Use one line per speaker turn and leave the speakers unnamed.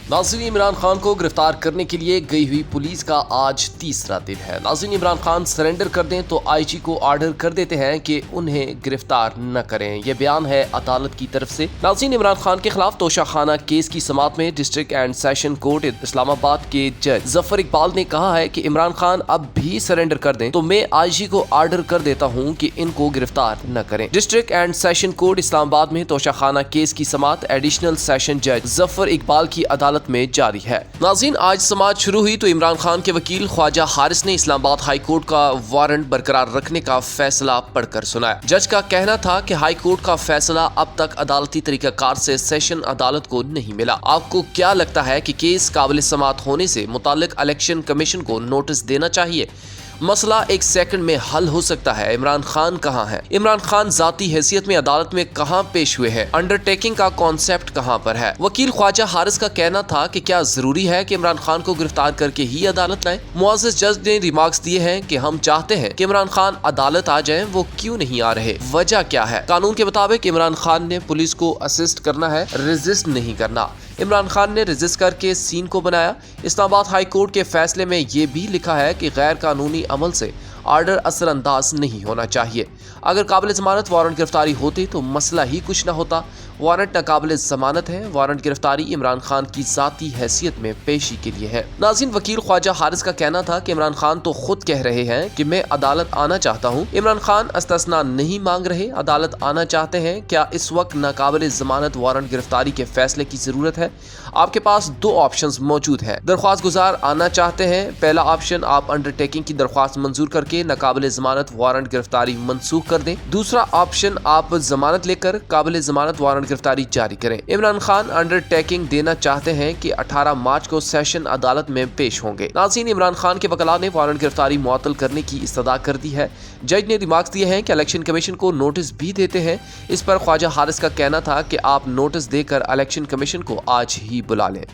नाज़रीन, इमरान खान को गिरफ्तार करने के लिए गई हुई पुलिस का आज तीसरा दिन है। नाज़रीन, इमरान खान सरेंडर कर दें तो आईजी को आर्डर कर देते हैं कि उन्हें गिरफ्तार न करें। यह बयान है अदालत की तरफ से। नाज़रीन, इमरान खान के खिलाफ तोशाखाना केस की समाअत में district and session court Islamabad के जज जफर इकबाल ने कहा है कि इमरान खान अब भी सरेंडर कर दें तो मैं आईजी को आर्डर कर देता हूँ कि इनको गिरफ्तार न करें। District and session court Islamabad में तोशाखाना केस की समाअत एडिशनल सेशन जज जफर इकबाल की अदालत में जारी है। नाज़रीन, आज समाअत शुरू हुई तो इमरान खान के वकील ख्वाजा हारिस ने इस्लामाबाद हाई कोर्ट का वारंट बरकरार रखने का फैसला पढ़कर सुनाया। जज का कहना था कि हाई कोर्ट का फैसला अब तक अदालती तरीकाकार से सेशन अदालत को नहीं मिला। आपको क्या लगता है कि केस काबिल समाअत होने से मुताल्लिक इलेक्शन कमीशन को नोटिस देना चाहिए? मसला एक सेकंड में हल हो सकता है। इमरान खान कहाँ है? इमरान खान जाती हैसियत में अदालत में कहाँ पेश हुए हैं? अंडरटेकिंग का कॉन्सेप्ट कहाँ पर है? वकील ख्वाजा हारिस का कहना था कि क्या जरूरी है कि इमरान खान को गिरफ्तार करके ही अदालत लाएं? मुअज़्ज़ज़ जज ने रिमार्क्स दिए हैं कि हम चाहते हैं कि इमरान खान अदालत आ जाएं, वो क्यों नहीं आ रहे? वजह क्या है? कानून के मुताबिक इमरान खान ने पुलिस को असिस्ट करना है, रेजिस्ट नहीं करना। इमरान खान ने रेजिस्ट करके सीन को बनाया। इस्लामाबाद हाई कोर्ट के फैसले में ये भी लिखा है कि गैर कानूनी अमल से आर्डर असरअंदाज नहीं होना चाहिए। अगर काबिल जमानत वारंट गिरफ्तारी होती तो मसला ही कुछ न होता। वारंट नाकाबिल जमानत है। वारंट गिरफ्तारी इमरान खान की जाती हैसियत में पेशी के लिए है। नाज़रीन, वकील ख्वाजा हारिस का कहना था कि इमरान खान तो खुद कह रहे हैं कि मैं अदालत आना चाहता हूँ। इमरान खान इस्तिस्ना नहीं मांग रहे, अदालत आना चाहते हैं। क्या इस वक्त नाकाबिल जमानत वारंट गिरफ्तारी के फैसले की जरूरत है? आपके पास दो ऑप्शंस मौजूद हैं। दरख्वास्त गुजार आना चाहते हैं। पहला ऑप्शन, आप अंडरटेकिंग की दरख्वास्त मंजूर करके नाकाबिल जमानत वारंट गिरफ्तारी मनसूख कर दें। दूसरा ऑप्शन, आप जमानत लेकर काबिल जमानत वारंट गिरफ्तारी जारी करें। इमरान खान अंडरटेकिंग देना चाहते हैं कि 18 मार्च को सेशन अदालत में पेश होंगे। नाज़रीन, इमरान खान के वकला ने वारंट गिरफ्तारी मुअत्तल करने की इस्तदा कर दी है। जज ने रिमार्क्स दिए हैं कि इलेक्शन कमीशन को नोटिस भी देते हैं। इस पर ख्वाजा हारिस का कहना था कि आप नोटिस देकर इलेक्शन कमीशन को आज ही बुला लें।